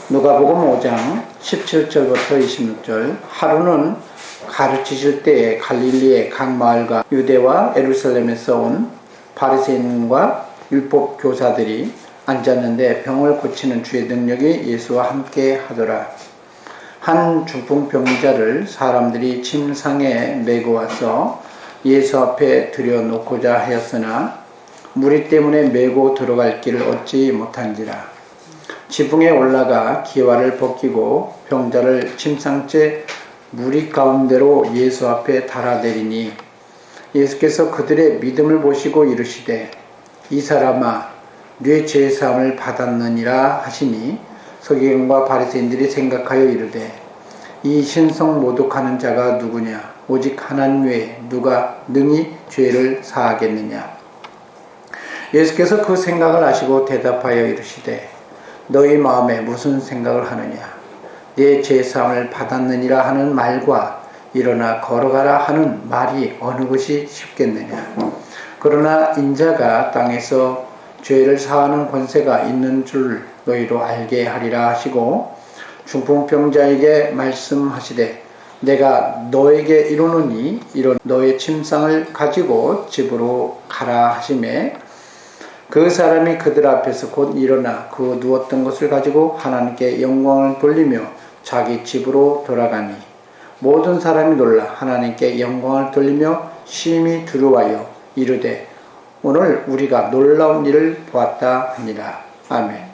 누가복음 5장 17절부터 26절. 하루는 가르치실 때에 갈릴리의 각 마을과 유대와 예루살렘에서 온 바리새인과 율법 교사들이 앉았는데 병을 고치는 주의 능력이 예수와 함께 하더라. 한 중풍병자를 사람들이 침상에 메고 와서 예수 앞에 들여놓고자 하였으나 무리 때문에 메고 들어갈 길을 얻지 못한지라. 지붕에 올라가 기와를 벗기고 병자를 침상째 무리 가운데로 예수 앞에 달아내리니 예수께서 그들의 믿음을 보시고 이르시되 이 사람아 네 죄사함을 받았느니라 하시니 서기관과 바리새인들이 생각하여 이르되 이 신성 모독하는 자가 누구냐 오직 하나님 외에 누가 능히 죄를 사하겠느냐. 예수께서 그 생각을 아시고 대답하여 이르시되 너희 마음에 무슨 생각을 하느냐. 네 죄사함을 받았느니라 하는 말과 일어나 걸어가라 하는 말이 어느 것이 쉽겠느냐. 그러나 인자가 땅에서 죄를 사하는 권세가 있는 줄 너희로 알게 하리라 하시고 중풍병자에게 말씀하시되 내가 너에게 이르노니 이런 너의 침상을 가지고 집으로 가라 하시매 그 사람이 그들 앞에서 곧 일어나 그 누웠던 것을 가지고 하나님께 영광을 돌리며 자기 집으로 돌아가니 모든 사람이 놀라 하나님께 영광을 돌리며 심히 두려워하여 이르되 오늘 우리가 놀라운 일을 보았다 하니라. 아멘.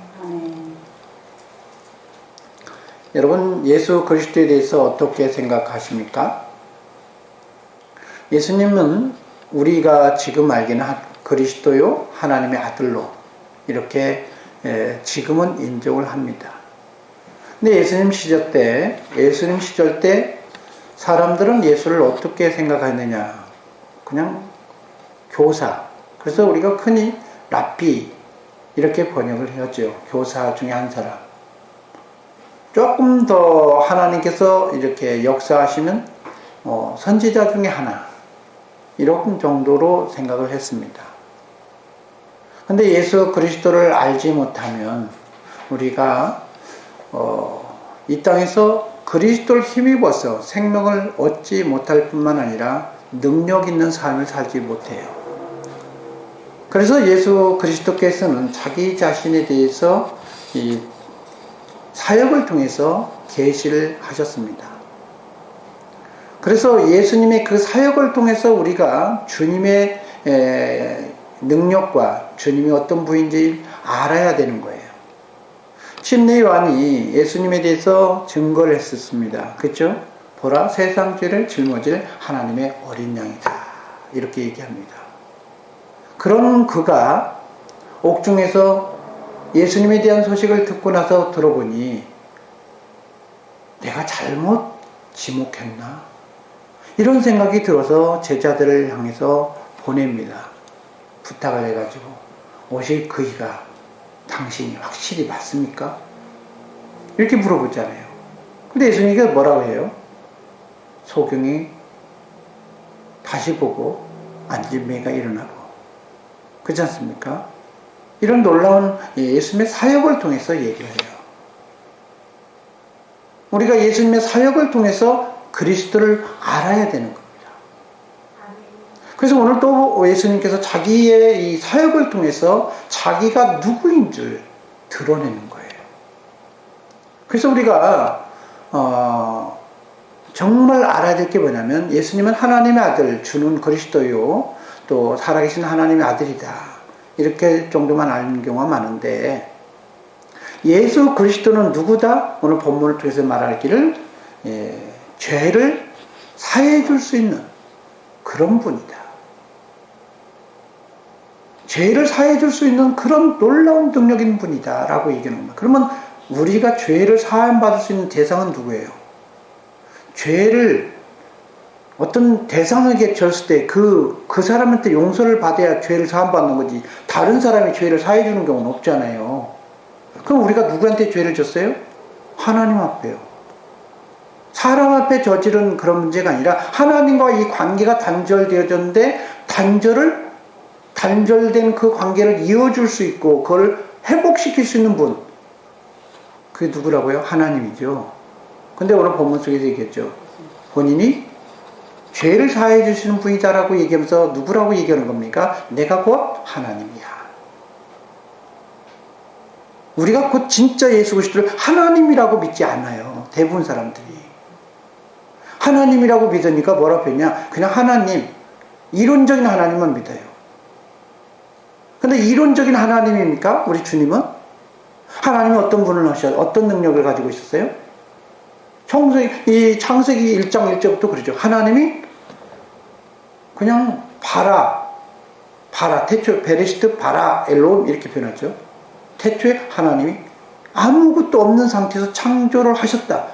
여러분, 예수 그리스도에 대해서 어떻게 생각하십니까? 예수님은 우리가 지금 알기는 그리스도요 하나님의 아들로 이렇게 지금은 인정을 합니다. 근데 예수님 시절 때 사람들은 예수를 어떻게 생각했느냐? 그냥 교사. 그래서 우리가 흔히 랍비 이렇게 번역을 하죠. 교사 중에 한 사람. 조금 더 하나님께서 이렇게 역사하시면 선지자 중에 하나 이런 정도로 생각을 했습니다. 근데 예수 그리스도를 알지 못하면 우리가 이 땅에서 그리스도를 힘입어서 생명을 얻지 못할 뿐만 아니라 능력 있는 삶을 살지 못해요. 그래서 예수 그리스도께서는 자기 자신에 대해서 이 사역을 통해서 계시를 하셨습니다. 그래서 예수님의 그 사역을 통해서 우리가 주님의 능력과 주님이 어떤 분인지 알아야 되는 거예요. 침례 요한이 예수님에 대해서 증거를 했었습니다. 그렇죠? 보라 세상 죄를 짊어질 하나님의 어린 양이다. 이렇게 얘기합니다. 그런 그가 옥중에서 예수님에 대한 소식을 듣고 나서 들어보니 내가 잘못 지목했나? 이런 생각이 들어서 제자들을 향해서 보냅니다. 부탁을 해가지고 오실 그이가 당신이 확실히 맞습니까? 이렇게 물어보잖아요. 근데 예수님이 뭐라고 해요? 소경이 다시 보고 앉은 매가 일어나고 그렇지 않습니까? 이런 놀라운 예수님의 사역을 통해서 얘기를 해요. 우리가 예수님의 사역을 통해서 그리스도를 알아야 되는 겁니다. 그래서 오늘 또 예수님께서 자기의 이 사역을 통해서 자기가 누구인 줄 드러내는 거예요. 그래서 우리가 정말 알아야 될 게 뭐냐면 예수님은 하나님의 아들 주는 그리스도요 또 살아계신 하나님의 아들이다. 이렇게 정도만 아는 경우가 많은데 예수 그리스도는 누구다? 오늘 본문을 통해서 말하기를 죄를 사해 줄 수 있는 그런 분이다. 죄를 사해 줄 수 있는 그런 놀라운 능력인 분이다 라고 얘기하는 겁니다. 그러면 우리가 죄를 사함받을 수 있는 대상은 누구예요? 죄를 어떤 대상에게 졌을 때 그 사람한테 용서를 받아야 죄를 사함받는 거지 다른 사람이 죄를 사해주는 경우는 없잖아요. 그럼 우리가 누구한테 죄를 졌어요? 하나님 앞에요. 사람 앞에 저지른 그런 문제가 아니라 하나님과 이 관계가 단절되어졌는데 단절된 그 관계를 이어줄 수 있고 그걸 회복시킬 수 있는 분 그게 누구라고요? 하나님이죠. 근데 오늘 본문 속에서 얘기했죠. 본인이 죄를 사해 주시는 분이다라고 얘기하면서 누구라고 얘기하는 겁니까? 내가 곧 하나님이야. 우리가 곧 진짜 예수 그리스도를 하나님이라고 믿지 않아요. 대부분 사람들이. 하나님이라고 믿으니까 뭐라고 했냐? 그냥 하나님, 이론적인 하나님만 믿어요. 근데 이론적인 하나님입니까? 우리 주님은? 하나님은 어떤 분을 하셔요? 어떤 능력을 가지고 있었어요? 이 창세기 1장 1절부터 그러죠. 하나님이 그냥 바라, 태초에 베레시트 바라 엘롬 이렇게 표현하죠. 태초에 하나님이 아무것도 없는 상태에서 창조를 하셨다.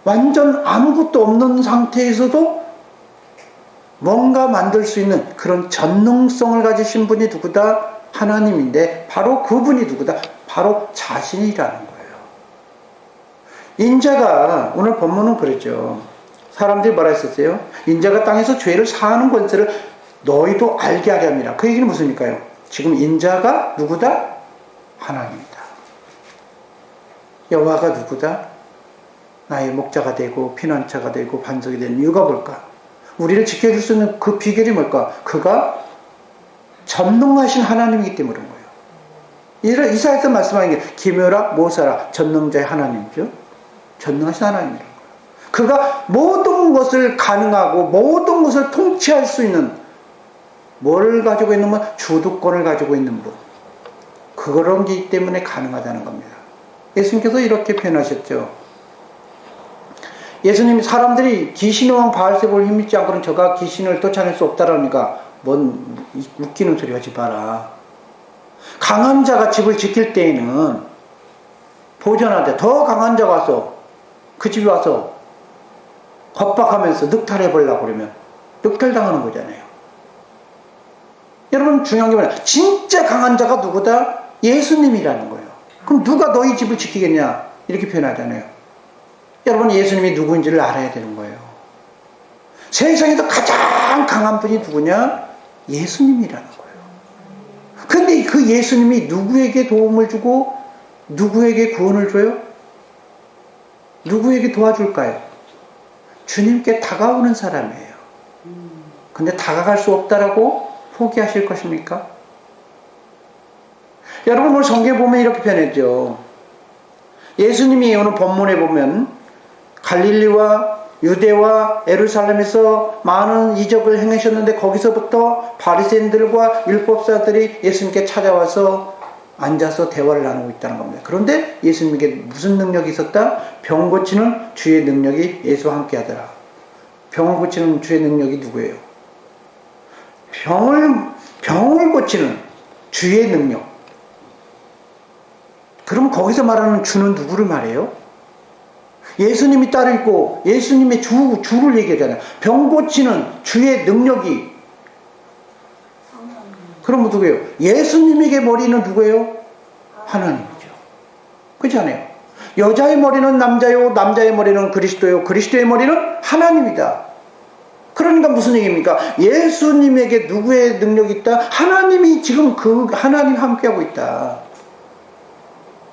완전 아무것도 없는 상태에서도 뭔가 만들 수 있는 그런 전능성을 가지신 분이 누구다? 하나님인데 바로 그분이 누구다? 바로 자신이라는 거예요. 인자가 오늘 본문은 그랬죠. 사람들이 뭐라 했었어요? 인자가 땅에서 죄를 사하는 권세를 너희도 알게 하려 합니다. 그 얘기는 무슨 얘기일까요? 지금 인자가 누구다? 하나님이다. 여호와가 누구다? 나의 목자가 되고 피난처가 되고 반석이 되는 이유가 뭘까? 우리를 지켜줄 수 있는 그 비결이 뭘까? 그가 전능하신 하나님이기 때문에 그런 거예요. 이사야에서 말씀하는 게 기묘라 모사라 전능자의 하나님이죠. 전능하신 하나님이라는 거예요. 그가 모든 것을 가능하고 모든 것을 통치할 수 있는 뭘 가지고 있는 분? 주도권을 가지고 있는 분. 그런 게 때문에 가능하다는 겁니다. 예수님께서 이렇게 표현하셨죠. 예수님이 사람들이 귀신의 왕 바알세불을 힘입지 않고는 저가 귀신을 쫓아낼 수 없다라니까 뭔 웃기는 소리 하지 마라. 강한 자가 집을 지킬 때에는 보존하되 더 강한 자가 와서 그 집에 와서 겁박하면서 늑탈해 보려고 그러면 늑탈당하는 거잖아요. 여러분 중요한 게 뭐냐? 진짜 강한 자가 누구다? 예수님이라는 거예요. 그럼 누가 너희 집을 지키겠냐? 이렇게 표현하잖아요. 여러분 예수님이 누구인지를 알아야 되는 거예요. 세상에서 가장 강한 분이 누구냐? 예수님이라는 거예요. 근데 그 예수님이 누구에게 도움을 주고 누구에게 구원을 줘요? 누구에게 도와줄까요? 주님께 다가오는 사람이에요. 근데 다가갈 수 없다라고 포기하실 것입니까? 여러분 오늘 성경에 보면 이렇게 표현했죠. 예수님이 오늘 본문에 보면 갈릴리와 유대와 예루살렘에서 많은 이적을 행하셨는데 거기서부터 바리새인들과 율법사들이 예수님께 찾아와서 앉아서 대화를 나누고 있다는 겁니다. 그런데 예수님에게 무슨 능력이 있었다? 병 고치는 주의 능력이 예수와 함께 하더라. 병을 고치는 주의 능력이 누구예요? 병을 고치는 주의 능력. 그럼 거기서 말하는 주는 누구를 말해요? 예수님이 따로 있고 예수님의 주를 얘기하잖아요. 병 고치는 주의 능력이 그럼 누구예요? 예수님에게 머리는 누구예요? 하나님이죠. 그렇지 않아요? 여자의 머리는 남자요, 남자의 머리는 그리스도요, 그리스도의 머리는 하나님이다. 그러니까 무슨 얘기입니까? 예수님에게 누구의 능력이 있다? 하나님이 지금 그 하나님 함께하고 있다.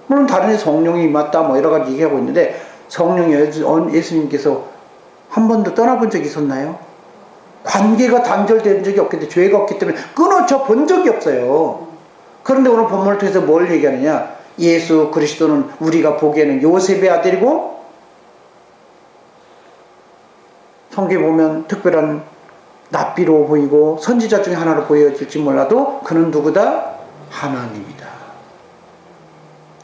물론 다른 성령이 임했다 뭐 여러 가지 얘기하고 있는데 성령이 예수님께서 한 번도 떠나본 적이 있었나요? 관계가 단절된 적이 없기 때문에 죄가 없기 때문에 끊어져 본 적이 없어요. 그런데 오늘 본문을 통해서 뭘 얘기하느냐? 예수 그리스도는 우리가 보기에는 요셉의 아들이고 성경에 보면 특별한 납비로 보이고 선지자 중에 하나로 보여질지 몰라도 그는 누구다? 하나님이다.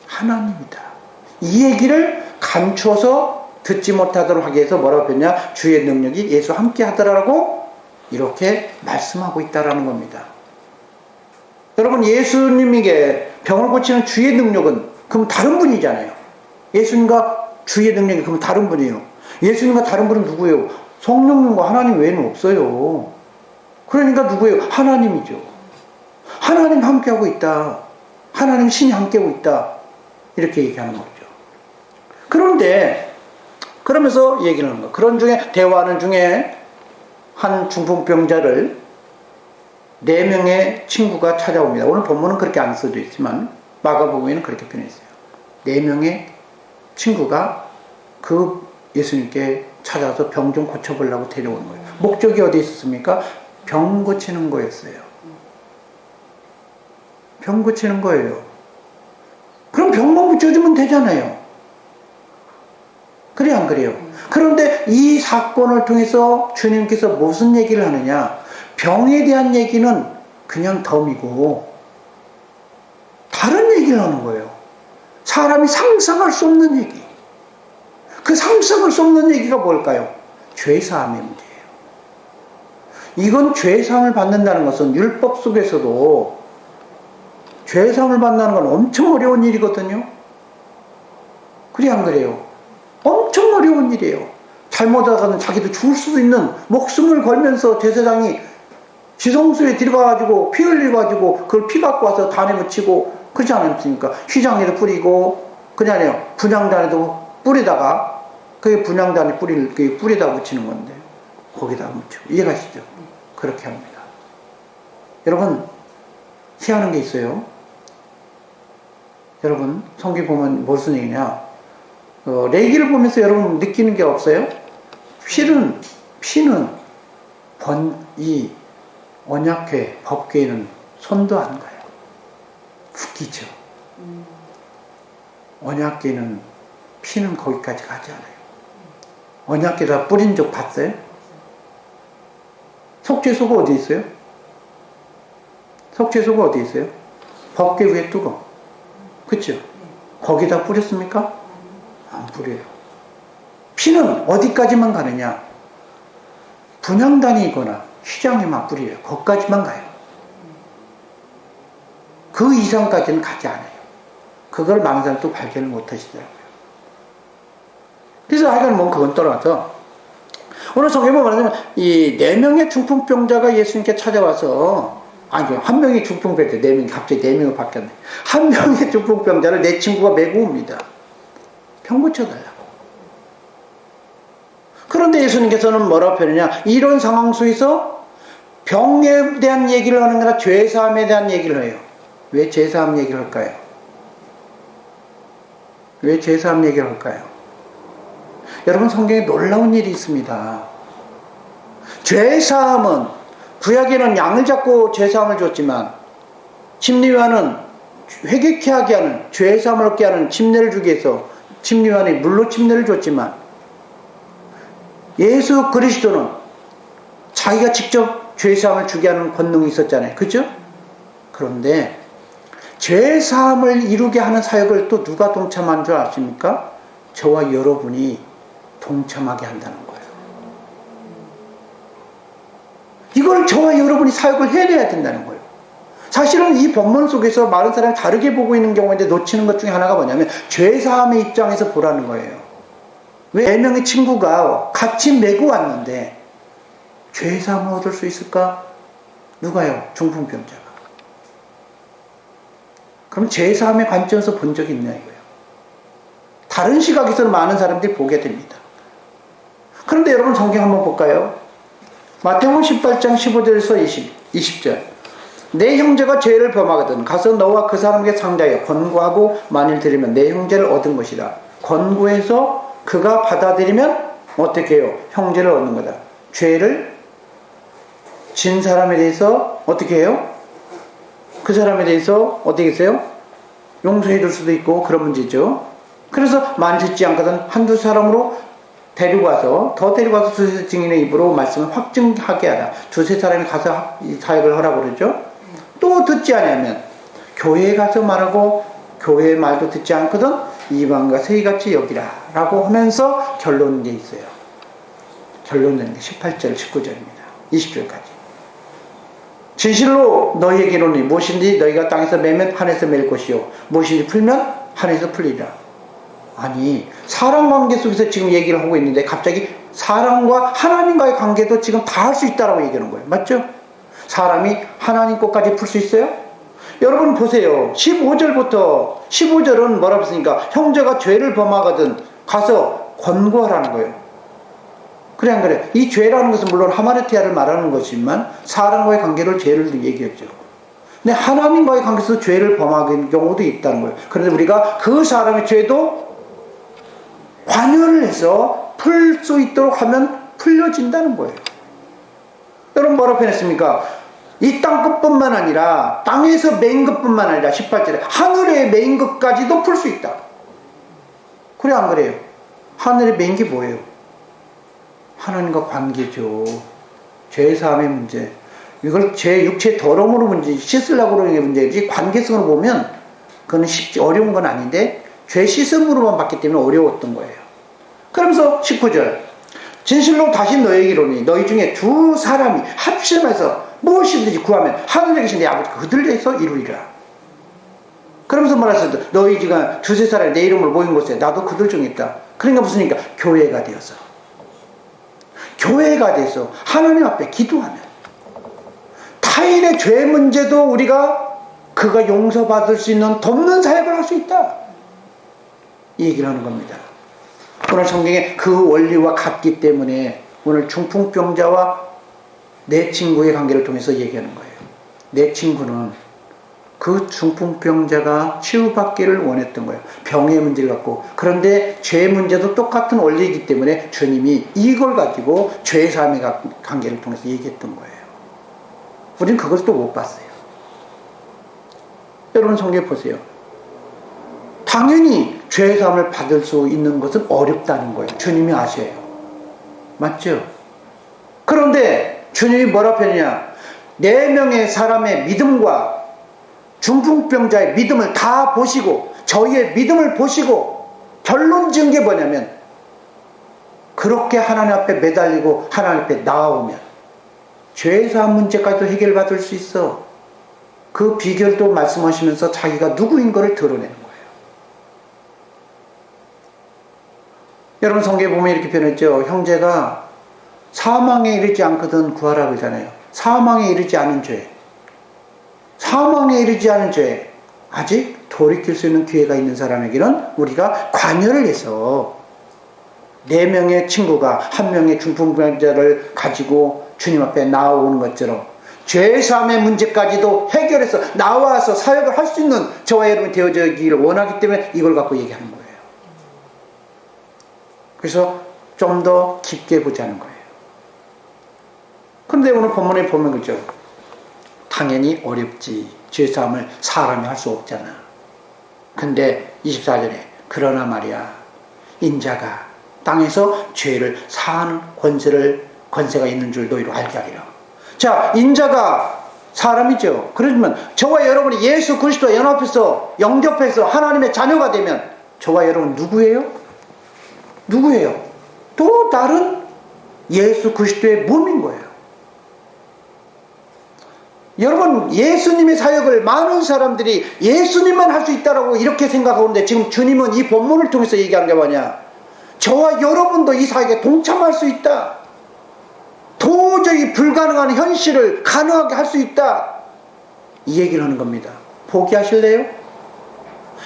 하나님이다. 이 얘기를 감추어서 듣지 못하도록 하기 위해서 뭐라고 했냐? 주의 능력이 예수와 함께 하더라라고 이렇게 말씀하고 있다라는 겁니다. 여러분 예수님에게 병을 고치는 주의 능력은 그럼 다른 분이잖아요. 예수님과 주의 능력이 그럼 다른 분이에요. 예수님과 다른 분은 누구예요? 성령님과 하나님 외에는 없어요. 그러니까 누구예요? 하나님이죠. 하나님 함께하고 있다. 하나님 신이 함께하고 있다. 이렇게 얘기하는 거죠. 그런데 그러면서 얘기를 하는 거예요. 그런 중에 대화하는 중에 한 중풍병자를 4명의 친구가 찾아옵니다. 오늘 본문은 그렇게 안 써져 있지만 마가복음에는 그렇게 표현했어요. 4명의 친구가 그 예수님께 찾아서 병 좀 고쳐보려고 데려오는 거예요. 목적이 어디 있었습니까? 병 고치는 거였어요. 병 고치는 거예요. 그럼 병만 고쳐주면 되잖아요. 그래 안 그래요? 그런데 이 사건을 통해서 주님께서 무슨 얘기를 하느냐? 병에 대한 얘기는 그냥 덤이고 다른 얘기를 하는 거예요. 사람이 상상할 수 없는 얘기. 그 상상할 수 없는 얘기가 뭘까요? 죄사함의 문제예요. 이건 죄사함을 받는다는 것은 율법 속에서도 죄사함을 받는다는 건 엄청 어려운 일이거든요. 그래 안 그래요? 엄청 어려운 일이에요. 잘못하다가는 자기도 죽을 수도 있는, 목숨을 걸면서 제사장이 지성소에 들어가가지고 피 흘려가지고 그걸 피 갖고 와서 단에 묻히고 그러지 않습니까? 휘장에도 뿌리고 그냥 아니에요. 분향단에도 뿌리다가 그게 분향단에 뿌리다 묻히는 건데 거기다 묻히고 이해가시죠? 그렇게 합니다. 여러분 희한한 게 있어요. 여러분 성경 보면 무슨 얘기냐? 레위기를 보면서 여러분 느끼는 게 없어요? 피는 이 언약궤 법궤에는 손도 안 가요. 웃기죠. 언약궤는 피는 거기까지 가지 않아요. 언약궤에다 뿌린 적 봤어요? 속죄소가 어디 있어요? 속죄소가 어디 있어요? 법궤 위에 뚜껑. 그쵸? 거기다 뿌렸습니까? 안 뿌려요. 피는 어디까지만 가느냐? 분향단이거나 휘장에만 뿌려요. 거기까지만 가요. 그 이상까지는 가지 않아요. 그걸 많은 사람이 또 발견을 못 하시더라고요. 그래서 하여간 뭐 그건 떠나서 오늘 성경에 말하자면 이 4명의 중풍병자가 예수님께 찾아와서 아니 한 명이 중풍병자 4명이 갑자기 4명으로 바뀌었네. 한 명의 중풍병자를 내 친구가 메고 옵니다. 병 고쳐달라고. 그런데 예수님께서는 뭐라고 표현하냐? 이런 상황 속에서 병에 대한 얘기를 하는 거나 죄사함에 대한 얘기를 해요. 왜 죄사함 얘기를 할까요? 왜 죄사함 얘기를 할까요? 여러분 성경에 놀라운 일이 있습니다. 죄사함은 구약에는 양을 잡고 죄사함을 줬지만 침례요한은 회개케 하게 하는 죄사함을 얻게 하는 침례를 주기 위해서 침례요한이 물로 침례를 줬지만 예수 그리스도는 자기가 직접 죄사함을 주게 하는 권능이 있었잖아요. 그죠? 그런데 죄사함을 이루게 하는 사역을 또 누가 동참한 줄 아십니까? 저와 여러분이 동참하게 한다는 거예요. 이걸 저와 여러분이 사역을 해내야 된다는 거예요. 사실은 이 본문 속에서 많은 사람이 다르게 보고 있는 경우인데 놓치는 것 중에 하나가 뭐냐면 죄사함의 입장에서 보라는 거예요. 왜 4명의 친구가 같이 메고 왔는데 죄사함을 얻을 수 있을까? 누가요? 중풍병자가. 그럼 죄사함의 관점에서 본 적이 있냐 이거예요. 다른 시각에서는 많은 사람들이 보게 됩니다. 그런데 여러분 성경 한번 볼까요? 마태복음 18장 15절에서 20절. 내 형제가 죄를 범하거든 가서 너와 그 사람에게 상대하여 권고하고 만일 들으면 내 형제를 얻은 것이라. 권고해서 그가 받아들이면 어떻게 해요? 형제를 얻는 거다. 죄를 진 사람에 대해서 어떻게 해요? 그 사람에 대해서 어떻게 했어요? 용서해 줄 수도 있고 그런 문제죠. 그래서 많이 듣지 않거든 한두 사람으로 데리고 와서 두세 증인의 입으로 말씀을 확증하게 하라. 두세 사람이 가서 사역을 하라고 그러죠. 또 듣지 않으면 교회에 가서 말하고 교회의 말도 듣지 않거든 이방과 세이같이 여기라 라고 하면서 결론이 돼 있어요. 결론은 18절 19절입니다. 20절까지. 진실로 너희에게 이르노니 무엇인지 너희가 땅에서 매면 하늘에서 맬 것이요 무엇인지 풀면 하늘에서 풀리라. 아니 사람 관계 속에서 지금 얘기를 하고 있는데 갑자기 사람과 하나님과의 관계도 지금 다 할 수 있다라고 얘기하는 거예요. 맞죠? 사람이 하나님 것까지 풀 수 있어요? 여러분 보세요. 15절은 뭐라고 했습니까? 형제가 죄를 범하거든 가서 권고하라는 거예요. 그래 안 그래? 이 죄라는 것은 물론 하마르티아를 말하는 것이지만 사람과의 관계를 죄를 얘기했죠. 근데 하나님과의 관계에서 죄를 범하는 경우도 있다는 거예요. 그런데 우리가 그 사람의 죄도 기도를 해서 풀 수 있도록 하면 풀려진다는 거예요. 여러분 뭐라고 표현했습니까? 이 땅 것뿐만 아니라 땅에서 메인 것뿐만 아니라 18절에 하늘의 메인 것까지도 풀 수 있다. 그래 안 그래요? 하늘의 메인 게 뭐예요? 하나님과 관계죠. 죄사함의 문제. 이걸 제 육체 더러움으로 문제, 씻으려고 그러는 게 문제지, 관계성으로 보면 그건 쉽지 어려운 건 아닌데 죄 씻음으로만 봤기 때문에 어려웠던 거예요. 그러면서 19절 진실로 다시 너에게로니 너희 중에 두 사람이 합심해서 무엇이든지 구하면 하늘에 계신 내 아버지 그들에서 이루리라. 그러면서 말했어요. 너희 지금 두세 사람이 내 이름을 모인 곳에 나도 그들 중에 있다. 그러니까 무슨 얘기니까 교회가 되어서 하나님 앞에 기도하면 타인의 죄 문제도 우리가 그가 용서받을 수 있는 돕는 사역을 할 수 있다. 이 얘기를 하는 겁니다. 오늘 성경에 그 원리와 같기 때문에 오늘 중풍병자와 내 친구의 관계를 통해서 얘기하는 거예요. 내 친구는 그 중풍병자가 치유받기를 원했던 거예요. 병의 문제를 갖고. 그런데 죄 문제도 똑같은 원리이기 때문에 주님이 이걸 가지고 죄사함의 관계를 통해서 얘기했던 거예요. 우리는 그걸 또 못 봤어요. 여러분 성경 보세요. 당연히 죄사함을 받을 수 있는 것은 어렵다는 거예요. 주님이 아셔요. 맞죠? 그런데 주님이 뭐라 표현이냐? 4명의 사람의 믿음과 중풍병자의 믿음을 다 보시고 저희의 믿음을 보시고 결론 지은 게 뭐냐면 그렇게 하나님 앞에 매달리고 하나님 앞에 나아오면 죄사함 문제까지도 해결받을 수 있어. 그 비결도 말씀하시면서 자기가 누구인 것을 드러내는 거예요. 여러분 성경에 보면 이렇게 표현했죠. 형제가 사망에 이르지 않거든 구하라 그러잖아요. 사망에 이르지 않은 죄. 사망에 이르지 않은 죄. 아직 돌이킬 수 있는 기회가 있는 사람에게는 우리가 관여를 해서 4명의 친구가 1명의 중풍병자를 가지고 주님 앞에 나아오는 것처럼 죄사함의 문제까지도 해결해서 나와서 사역을 할 수 있는 저와 여러분이 되어지기를 원하기 때문에 이걸 갖고 얘기하는 거예요. 그래서 좀 더 깊게 보자는 거예요. 그런데 오늘 본문에 보면 그죠? 당연히 어렵지. 죄사함을 사람이 할 수 없잖아. 근데 24절에 그러나 말이야 인자가 땅에서 죄를 사하는 권세가 있는 줄 너희로 알게 하리라. 자, 인자가 사람이죠. 그러면 저와 여러분이 예수 그리스도와 연합해서 영접해서 하나님의 자녀가 되면 저와 여러분 누구예요? 누구예요? 또 다른 예수 그리스도의 몸인 거예요. 여러분 예수님의 사역을 많은 사람들이 예수님만 할 수 있다라고 이렇게 생각하는데 지금 주님은 이 본문을 통해서 얘기하는 게 뭐냐? 저와 여러분도 이 사역에 동참할 수 있다. 도저히 불가능한 현실을 가능하게 할 수 있다. 이 얘기를 하는 겁니다. 포기하실래요?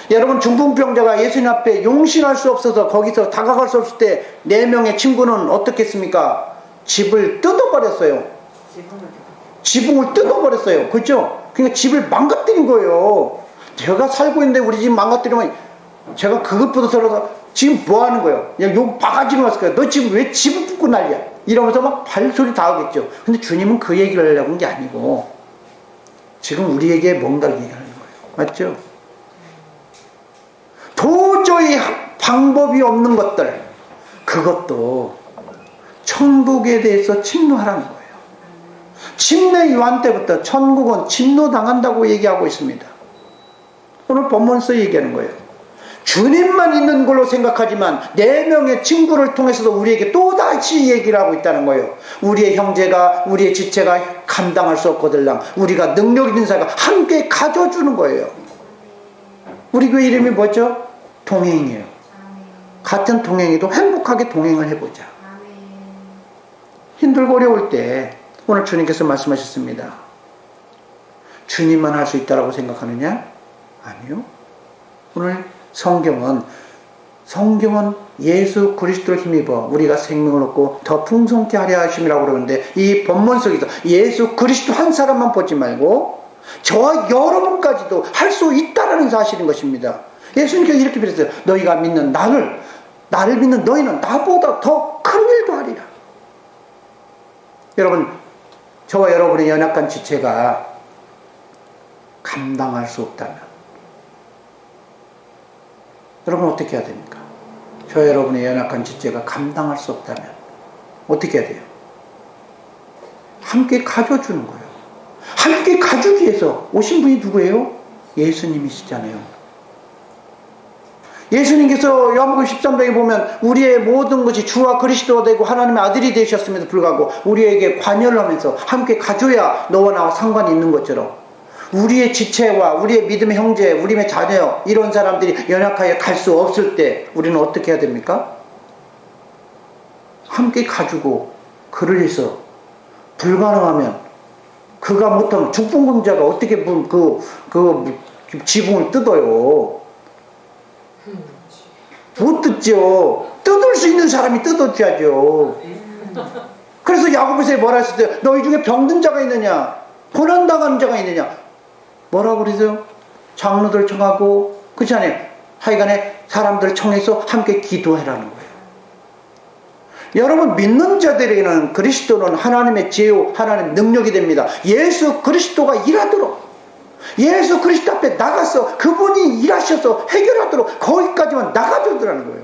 여러분 중풍병자가 예수님 앞에 용신할 수 없어서 거기서 다가갈 수 없을 때 4명의 친구는 어떻게 했습니까? 집을 뜯어버렸어요. 지붕을 뜯어버렸어요. 그렇죠? 그러니까 집을 망가뜨린 거예요. 제가 살고 있는데 우리 집 망가뜨리면 제가 그것보다 더러워서 지금 뭐 하는 거예요? 그냥 욕 바가지로 왔을 거예요. 너 지금 왜 집을 뜯고 난리야? 이러면서 막 발소리 다 하겠죠. 근데 주님은 그 얘기를 하려고 한 게 아니고 지금 우리에게 뭔가를 얘기하는 거예요. 맞죠? 도저히 방법이 없는 것들, 그것도 천국에 대해서 침노하라는 거예요. 침례 요한 때부터 천국은 침노당한다고 얘기하고 있습니다. 오늘 본문에서 얘기하는 거예요. 주님만 있는 걸로 생각하지만 4명의 친구를 통해서도 우리에게 또다시 얘기를 하고 있다는 거예요. 우리의 형제가, 우리의 지체가 감당할 수 없거들랑 우리가 능력 있는 사람과 함께 가져주는 거예요. 우리 교회 이름이 뭐죠? 동행이에요. 같은 동행이도 행복하게 동행을 해보자. 힘들고 어려울 때 오늘 주님께서 말씀하셨습니다. 주님만 할 수 있다라고 생각하느냐? 아니요. 오늘 성경은 예수 그리스도를 힘입어 우리가 생명을 얻고 더 풍성케 하려 하심이라고 그러는데 이 본문 속에서 예수 그리스도 한 사람만 보지 말고 저와 여러분까지도 할 수 있다라는 사실인 것입니다. 예수님께서 이렇게 말했어요. 너희가 믿는 나를 나를 믿는 너희는 나보다 더 큰 일도 하리라. 여러분, 저와 여러분의 연약한 지체가 감당할 수 없다면 여러분 어떻게 해야 됩니까? 저와 여러분의 연약한 지체가 감당할 수 없다면 어떻게 해야 돼요? 함께 가져주는 거예요. 함께 가주기 위해서 오신 분이 누구예요? 예수님이시잖아요. 예수님께서 요한복음 13장에 보면 우리의 모든 것이 주와 그리스도가 되고 하나님의 아들이 되셨음에도 불구하고 우리에게 관여를 하면서 함께 가져야 너와 나와 상관이 있는 것처럼 우리의 지체와 우리의 믿음의 형제, 우리의 자녀 이런 사람들이 연약하여 갈 수 없을 때 우리는 어떻게 해야 됩니까? 함께 가지고 그를 위해서 불가능하면 그가 못하면 죽봉공자가 어떻게 그 지붕을 뜯어요? 못 뜯죠. 뜯을 수 있는 사람이 뜯어줘야죠. 그래서 야고보서에 뭐라 했을 때 너희 중에 병든 자가 있느냐? 고난당하는 자가 있느냐? 뭐라고 그러세요? 장로들 청하고 그렇지 않아요? 하여간에 사람들 청해서 함께 기도해라는 거예요. 여러분 믿는 자들에게는 그리스도는 하나님의 지혜요 하나님의 능력이 됩니다. 예수 그리스도가 일하도록 예수 그리스도 앞에 나가서 그분이 일하셔서 해결하도록 거기까지만 나가주더라는 거예요.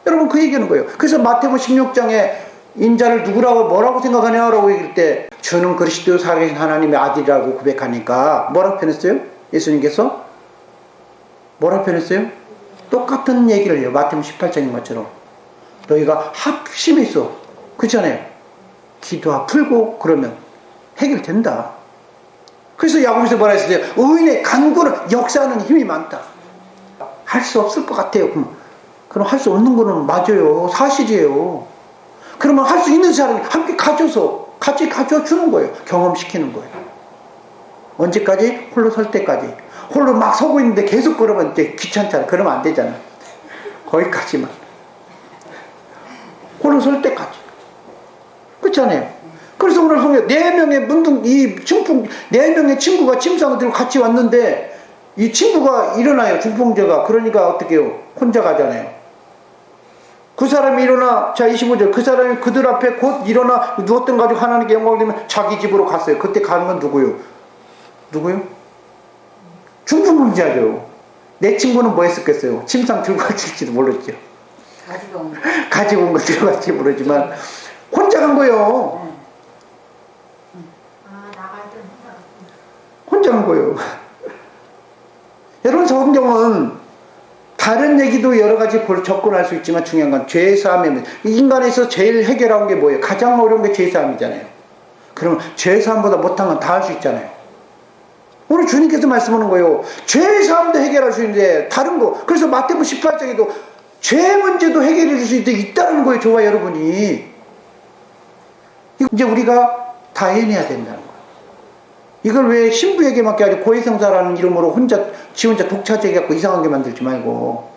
여러분 그 얘기하는 거예요. 그래서 마태복음 16장에 인자를 누구라고 뭐라고 생각하냐라고 얘기할 때 주는 그리스도 살아계신 하나님의 아들이라고 고백하니까 뭐라고 표현했어요? 예수님께서 뭐라고 표현했어요? 똑같은 얘기를 해요. 마태복음 18장인 것처럼 너희가 합심해서 그렇잖아요. 기도하 풀고 그러면 해결된다. 그래서 야고보서 뭐라 했어요? 의인의 간구는 역사하는 힘이 많다. 할 수 없을 것 같아요. 그럼 할 수 없는 거는 맞아요. 사실이에요. 그러면 할 수 있는 사람이 함께 가져서 같이 가져주는 거예요. 경험시키는 거예요. 언제까지? 홀로 설 때까지. 홀로 막 서고 있는데 계속 그러면 이제 귀찮잖아. 그러면 안 되잖아. 거기까지만. 홀로 설 때까지. 그렇잖아요. 그래서 오늘 성경 4명의 문둥, 네 명의 친구가 침상을 들고 같이 왔는데 이 친구가 일어나요. 중풍자가. 그러니까 어떻게 해요? 혼자 가잖아요. 그 사람이 일어나, 자 25절 그 사람이 그들 앞에 곧 일어나 누웠던 가지고 하나님께 영광을 드리며 자기 집으로 갔어요. 그때 가는 건 누구요? 누구요? 중풍자죠. 내 친구는 뭐 했었겠어요? 침상 들고 갔을지도 모르죠. 가지고 온 거 들어갈지 모르지만 혼자 간 거예요. 혼자 간 거예요. 여러분 성경은 다른 얘기도 여러 가지 접근할 수 있지만 중요한 건 죄사함입니다. 인간에서 제일 해결한 게 뭐예요? 가장 어려운 게 죄사함이잖아요. 그러면 죄사함보다 못한 건 다 할 수 있잖아요. 오늘 주님께서 말씀하는 거예요. 죄사함도 해결할 수 있는데 다른 거. 그래서 마태복음 18장에도 죄 문제도 해결해 줄 수 있다는 거예요. 저와 여러분이. 이제 우리가 다 해내야 된다는 거예요. 이걸 왜 신부에게 맡게 하지 고해성사라는 이름으로 지 혼자 독차지해 갖고 이상하게 만들지 말고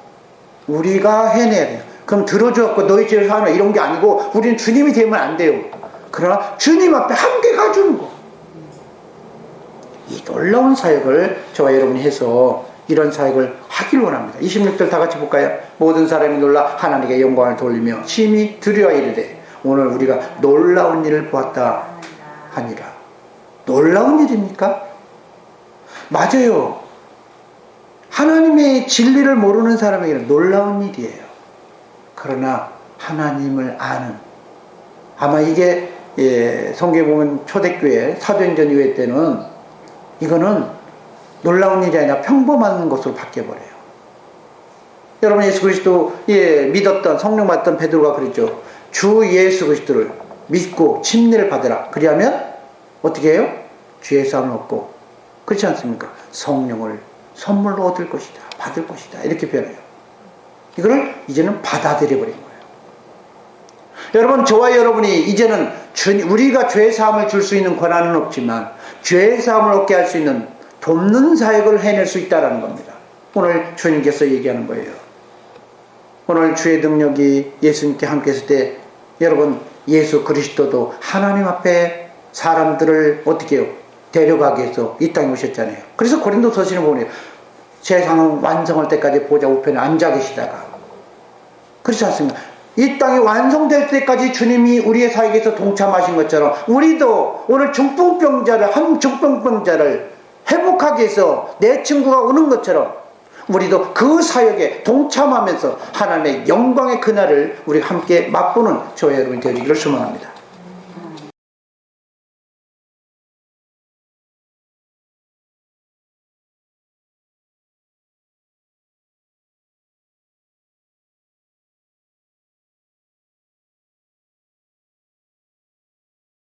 우리가 해내야 돼요. 그럼 들어줘갖고 너희 죄를 사하라 이런 게 아니고 우리는 주님이 되면 안 돼요. 그러나 주님 앞에 함께 가주는 거. 이 놀라운 사역을 저와 여러분이 해서 이런 사역을 하길 원합니다. 26절 다 같이 볼까요? 모든 사람이 놀라 하나님께 영광을 돌리며 심히 두려워 이르되 오늘 우리가 놀라운 일을 보았다 하니라. 놀라운 일입니까? 맞아요. 하나님의 진리를 모르는 사람에게는 놀라운 일이에요. 그러나 하나님을 아는 아마 이게 성경에 보면 초대교회 사도행전 이후에 때는 이거는 놀라운 일이 아니라 평범한 것으로 바뀌어버려요. 여러분 예수 그리스도 믿었던 성령 받던 베드로가 그랬죠. 주 예수 그리스도를 믿고 침례를 받으라. 그리하면 어떻게 해요? 죄 사함을 얻고 그렇지 않습니까? 성령을 선물로 얻을 것이다. 받을 것이다. 이렇게 표현해요. 이거를 이제는 받아들여 버린 거예요. 여러분 저와 여러분이 이제는 우리가 죄 사함을 줄 수 있는 권한은 없지만 죄 사함을 얻게 할 수 있는 돕는 사역을 해낼 수 있다는 겁니다. 오늘 주님께서 얘기하는 거예요. 오늘 주의 능력이 예수님께 함께 했을 때 여러분 예수 그리스도도 하나님 앞에 사람들을 어떻게 해요? 데려가기 위해서 이 땅에 오셨잖아요. 그래서 고린도서신을 보면 세상 완성할 때까지 보좌 우편에 앉아 계시다가 그렇지 않습니까? 이 땅이 완성될 때까지 주님이 우리의 사역에서 동참하신 것처럼 우리도 오늘 한 중풍병자를 회복하기 위해서 내 친구가 오는 것처럼 우리도 그 사역에 동참하면서 하나님의 영광의 그날을 우리 함께 맛보는 저와 여러분이 되어지기를 소망합니다.